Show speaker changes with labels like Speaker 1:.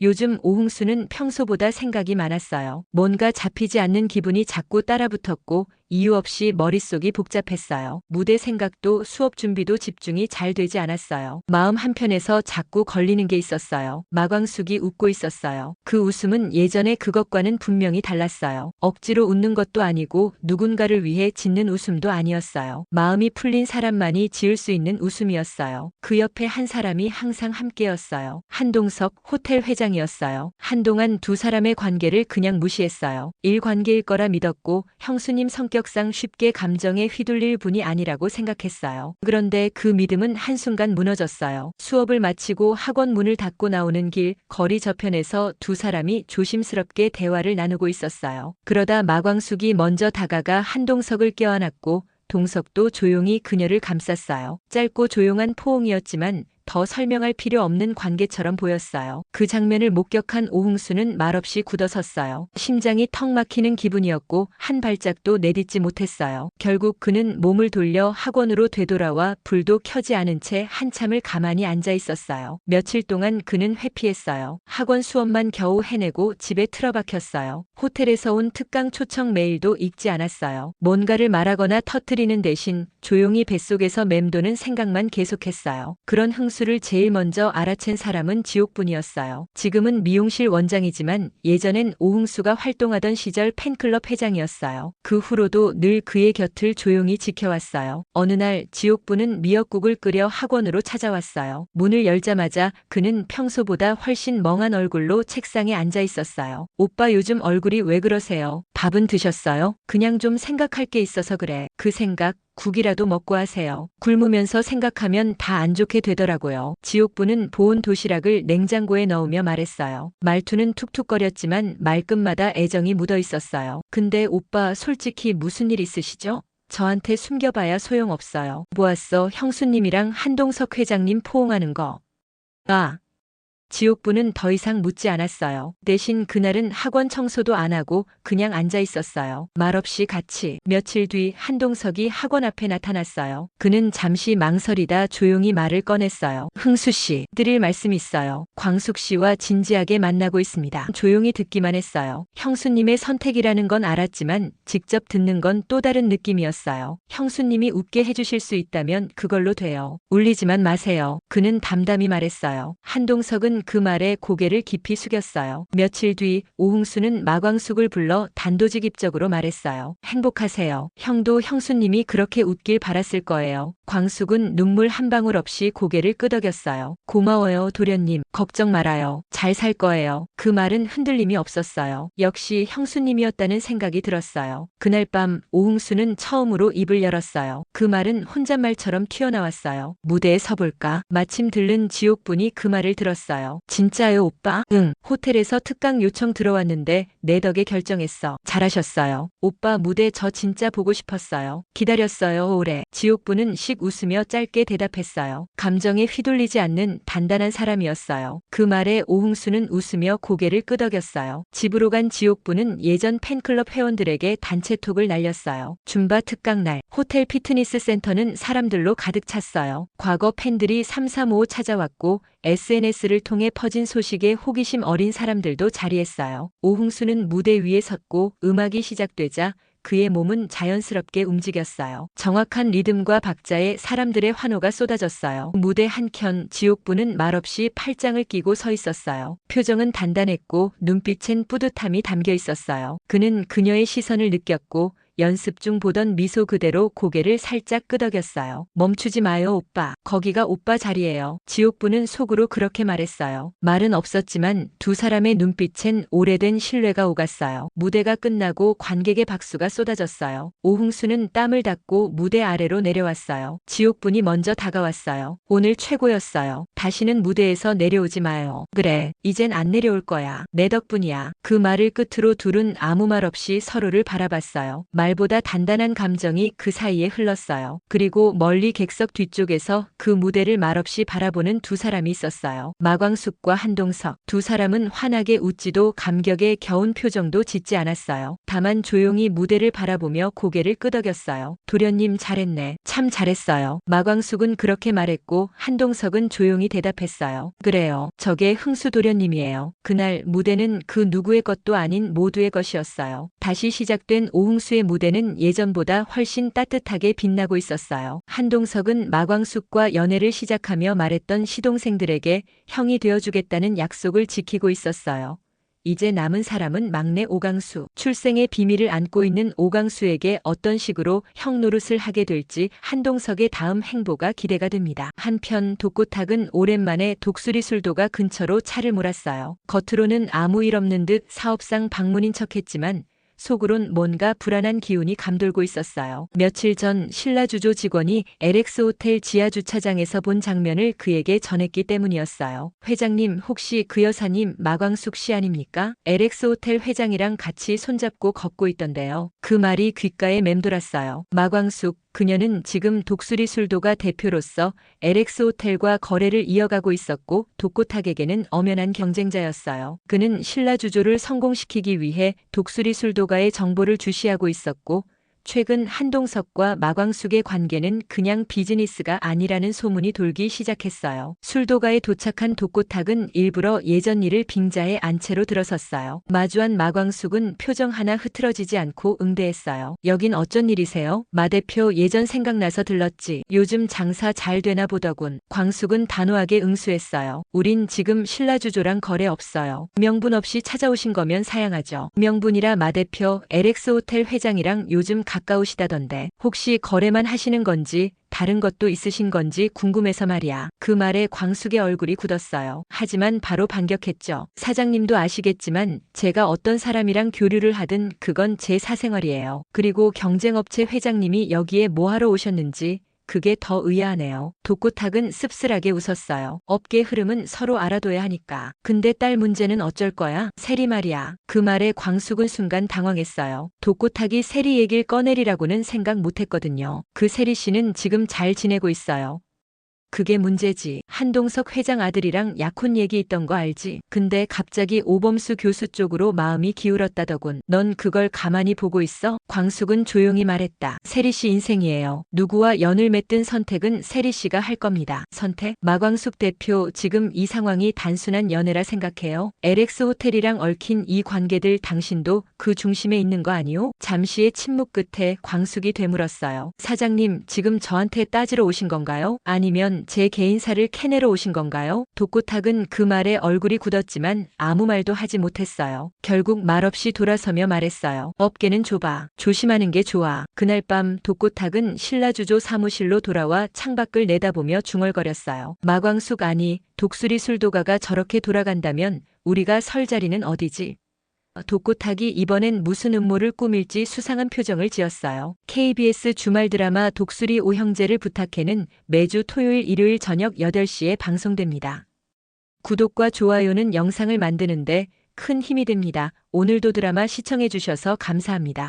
Speaker 1: 요즘 오흥수는 평소보다 생각이 많았어요. 뭔가 잡히지 않는 기분이 자꾸 따라붙었고 이유 없이 머릿속이 복잡했어요. 무대 생각도 수업 준비도 집중이 잘 되지 않았어요. 마음 한편에서 자꾸 걸리는 게 있었어요. 마광숙이 웃고 있었어요. 그 웃음은 예전의 그것과는 분명히 달랐어요. 억지로 웃는 것도 아니고 누군가를 위해 짓는 웃음도 아니었어요. 마음이 풀린 사람만이 지을 수 있는 웃음이었어요. 그 옆에 한 사람이 항상 함께였어요. 한동석 호텔 회장이었어요. 한동안 두 사람의 관계를 그냥 무시했어요. 일관계일 거라 믿었고 형수님 성격상 쉽게 감정에 휘둘릴 분이 아니라고 생각했어요. 그런데 그 믿음은 한순간 무너졌어요. 수업을 마치고 학원 문을 닫고 나오는 길, 거리 저편에서 두 사람이 조심스럽게 대화를 나누고 있었어요. 그러다 마광숙이 먼저 다가가 한동석을 껴안았고 동석도 조용히 그녀를 감쌌어요. 짧고 조용한 포옹이었지만 더 설명할 필요 없는 관계처럼 보였어요. 그 장면을 목격한 오흥수는 말없이 굳어섰어요. 심장이 턱 막히는 기분이었고 한 발짝도 내딛지 못했어요. 결국 그는 몸을 돌려 학원으로 되돌아와 불도 켜지 않은 채 한참을 가만히 앉아 있었어요. 며칠 동안 그는 회피했어요. 학원 수업만 겨우 해내고 집에 틀어박혔어요. 호텔에서 온 특강 초청 메일도 읽지 않았어요. 뭔가를 말하거나 터뜨리는 대신 조용히 뱃속에서 맴도는 생각만 계속했어요. 그런 흥수를 제일 먼저 알아챈 사람은 지옥분이었어요. 지금은 미용실 원장이지만 예전엔 오흥수가 활동하던 시절 팬클럽 회장이었어요. 그 후로도 늘 그의 곁을 조용히 지켜왔어요. 어느 날 지옥분은 미역국을 끓여 학원으로 찾아왔어요. 문을 열자마자 그는 평소보다 훨씬 멍한 얼굴로 책상에 앉아 있었어요. 오빠 요즘 얼굴이 왜 그러세요? 밥은 드셨어요? 그냥 좀 생각할 게 있어서 그래. 그 생각 국이라도 먹고 하세요. 굶으면서 생각하면 다 안 좋게 되더라고요. 지옥분은 보온 도시락을 냉장고에 넣으며 말했어요. 말투는 툭툭거렸지만 말끝마다 애정이 묻어 있었어요. 근데 오빠 솔직히 무슨 일 있으시죠? 저한테 숨겨봐야 소용없어요. 보았어, 형수님이랑 한동석 회장님 포옹하는 거. 아. 지옥분은 더 이상 묻지 않았어요. 대신 그날은 학원 청소도 안 하고 그냥 앉아 있었어요. 말없이 같이. 며칠 뒤 한동석이 학원 앞에 나타났어요. 그는 잠시 망설이다 조용히 말을 꺼냈어요. 흥수 씨, 드릴 말씀 있어요. 광숙 씨와 진지하게 만나고 있습니다. 조용히 듣기만 했어요. 형수님의 선택이라는 건 알았지만 직접 듣는 건 또 다른 느낌이었어요. 형수님이 웃게 해주실 수 있다면 그걸로 돼요. 울리지만 마세요. 그는 담담히 말했어요. 한동석은 그 말에 고개를 깊이 숙였어요. 며칠 뒤 오흥수는 마광숙을 불러 단도직입적으로 말했어요. 행복하세요. 형도 형수님이 그렇게 웃길 바랐을 거예요. 광숙은 눈물 한 방울 없이 고개를 끄덕였어요. 고마워요, 도련님. 걱정 말아요. 잘 살 거예요. 그 말은 흔들림이 없었어요. 역시 형수님이었다는 생각이 들었어요. 그날 밤 오흥수는 처음으로 입을 열었어요. 그 말은 혼잣말처럼 튀어나왔어요. 무대에 서볼까? 마침 들른 지옥분이 그 말을 들었어요. 진짜요, 오빠? 응. 호텔에서 특강 요청 들어왔는데 내 덕에 결정했어. 잘하셨어요. 오빠 무대 저 진짜 보고 싶었어요. 기다렸어요, 오래. 지옥분은 씩 웃으며 짧게 대답했어요. 감정에 휘둘리지 않는 단단한 사람이었어요. 그 말에 오흥수는 웃으며 고개를 끄덕였어요. 집으로 간 지옥분은 예전 팬클럽 회원들에게 단체톡을 날렸어요. 줌바 특강 날 호텔 피트니스 센터는 사람들로 가득 찼어요. 과거 팬들이 335 찾아왔고 SNS를 통해 퍼진 소식에 호기심 어린 사람들도 자리했어요. 오흥수는 무대 위에 섰고 음악이 시작되자 그의 몸은 자연스럽게 움직였어요. 정확한 리듬과 박자에 사람들의 환호가 쏟아졌어요. 무대 한켠 지옥분은 말없이 팔짱을 끼고 서 있었어요. 표정은 단단했고 눈빛엔 뿌듯함이 담겨 있었어요. 그는 그녀의 시선을 느꼈고 연습 중 보던 미소 그대로 고개를 살짝 끄덕였어요. 멈추지 마요, 오빠. 거기가 오빠 자리예요. 지옥분은 속으로 그렇게 말했어요. 말은 없었지만 두 사람의 눈빛엔 오래된 신뢰가 오갔어요. 무대가 끝나고 관객의 박수가 쏟아졌어요. 오흥수는 땀을 닦고 무대 아래로 내려왔어요. 지옥분이 먼저 다가왔어요. 오늘 최고였어요. 다시는 무대에서 내려오지 마요. 그래, 이젠 안 내려올 거야. 내 덕분이야. 그 말을 끝으로 둘은 아무 말 없이 서로를 바라봤어요. 말 말보다 단단한 감정이 그 사이에 흘렀어요. 그리고 멀리 객석 뒤쪽에서 그 무대를 말없이 바라보는 두 사람이 있었어요. 마광숙과 한동석. 두 사람은 환하게 웃지도 감격에 겨운 표정도 짓지 않았어요. 다만 조용히 무대를 바라보며 고개를 끄덕였어요. 도련님 잘했네. 참 잘했어요. 마광숙은 그렇게 말했고 한동석은 조용히 대답했어요. 그래요. 저게 흥수 도련님이에요. 그날 무대는 그 누구의 것도 아닌 모두의 것이었어요. 다시 시작된 오흥수의 무대는 예전보다 훨씬 따뜻하게 빛나고 있었어요. 한동석은 마광숙과 연애를 시작하며 말했던 시동생들에게 형이 되어주겠다는 약속을 지키고 있었어요. 이제 남은 사람은 막내 오강수. 출생의 비밀을 안고 있는 오강수에게 어떤 식으로 형 노릇을 하게 될지 한동석의 다음 행보가 기대가 됩니다. 한편 독고탁은 오랜만에 독수리 술도가 근처로 차를 몰았어요. 겉으로는 아무 일 없는 듯 사업상 방문인 척했지만 속으론 뭔가 불안한 기운이 감돌고 있었어요. 며칠 전 신라주조 직원이 LX 호텔 지하 주차장에서 본 장면을 그에게 전했기 때문이었어요. 회장님, 혹시 그 여사님 마광숙 씨 아닙니까? LX 호텔 회장이랑 같이 손잡고 걷고 있던데요. 그 말이 귓가에 맴돌았어요. 마광숙, 그녀는 지금 독수리 술도가 대표로서 LX 호텔과 거래를 이어가고 있었고 독고탁에게는 엄연한 경쟁자였어요. 그는 신라주조를 성공시키기 위해 독수리 술도가의 정보를 주시하고 있었고 최근 한동석과 마광숙의 관계는 그냥 비즈니스가 아니라는 소문이 돌기 시작했어요. 술도가에 도착한 독고탁은 일부러 예전 일을 빙자해 안채로 들어섰어요. 마주한 마광숙은 표정 하나 흐트러지지 않고 응대했어요. 여긴 어쩐 일이세요? 마 대표 예전 생각나서 들렀지. 요즘 장사 잘 되나 보더군. 광숙은 단호하게 응수했어요. 우린 지금 신라주조랑 거래 없어요. 명분 없이 찾아오신 거면 사양하죠. 명분이라 마 대표 LX 호텔 회장이랑 요즘 가까우시다던데 혹시 거래만 하시는 건지 다른 것도 있으신 건지 궁금해서 말이야. 그 말에 광숙의 얼굴이 굳었어요. 하지만 바로 반격했죠. 사장님도 아시겠지만 제가 어떤 사람이랑 교류를 하든 그건 제 사생활이에요. 그리고 경쟁업체 회장님이 여기에 뭐하러 오셨는지 그게 더 의아하네요. 독고탁은 씁쓸하게 웃었어요. 업계 흐름은 서로 알아둬야 하니까. 근데 딸 문제는 어쩔 거야? 세리 말이야. 그 말에 광숙은 순간 당황했어요. 독고탁이 세리 얘길 꺼내리라고는 생각 못했거든요. 그 세리 씨는 지금 잘 지내고 있어요. 그게 문제지. 한동석 회장 아들이랑 약혼 얘기 있던 거 알지? 근데 갑자기 오범수 교수 쪽으로 마음이 기울었다더군. 넌 그걸 가만히 보고 있어? 광숙은 조용히 말했다. 세리 씨 인생이에요. 누구와 연을 맺든 선택은 세리 씨가 할 겁니다. 선택? 마광숙 대표, 지금 이 상황이 단순한 연애라 생각해요? LX 호텔이랑 얽힌 이 관계들 당신도 그 중심에 있는 거 아니오? 잠시의 침묵 끝에 광숙이 되물었어요. 사장님, 지금 저한테 따지러 오신 건가요? 아니면 제 개인사를 캐내러 오신 건가요? 독고탁은 그 말에 얼굴이 굳었지만 아무 말도 하지 못했어요. 결국 말없이 돌아서며 말했어요. 업계는 좁아. 조심하는 게 좋아. 그날 밤 독고탁은 신라주조 사무실로 돌아와 창밖을 내다보며 중얼거렸어요. 마광숙 아니, 독수리 술도가가 저렇게 돌아간다면 우리가 설 자리는 어디지? 독고탁이 이번엔 무슨 음모를 꾸밀지 수상한 표정을 지었어요. KBS 주말 드라마 독수리 오형제를 부탁해는 매주 토요일 일요일 저녁 8시에 방송됩니다. 구독과 좋아요는 영상을 만드는데 큰 힘이 됩니다. 오늘도 드라마 시청해주셔서 감사합니다.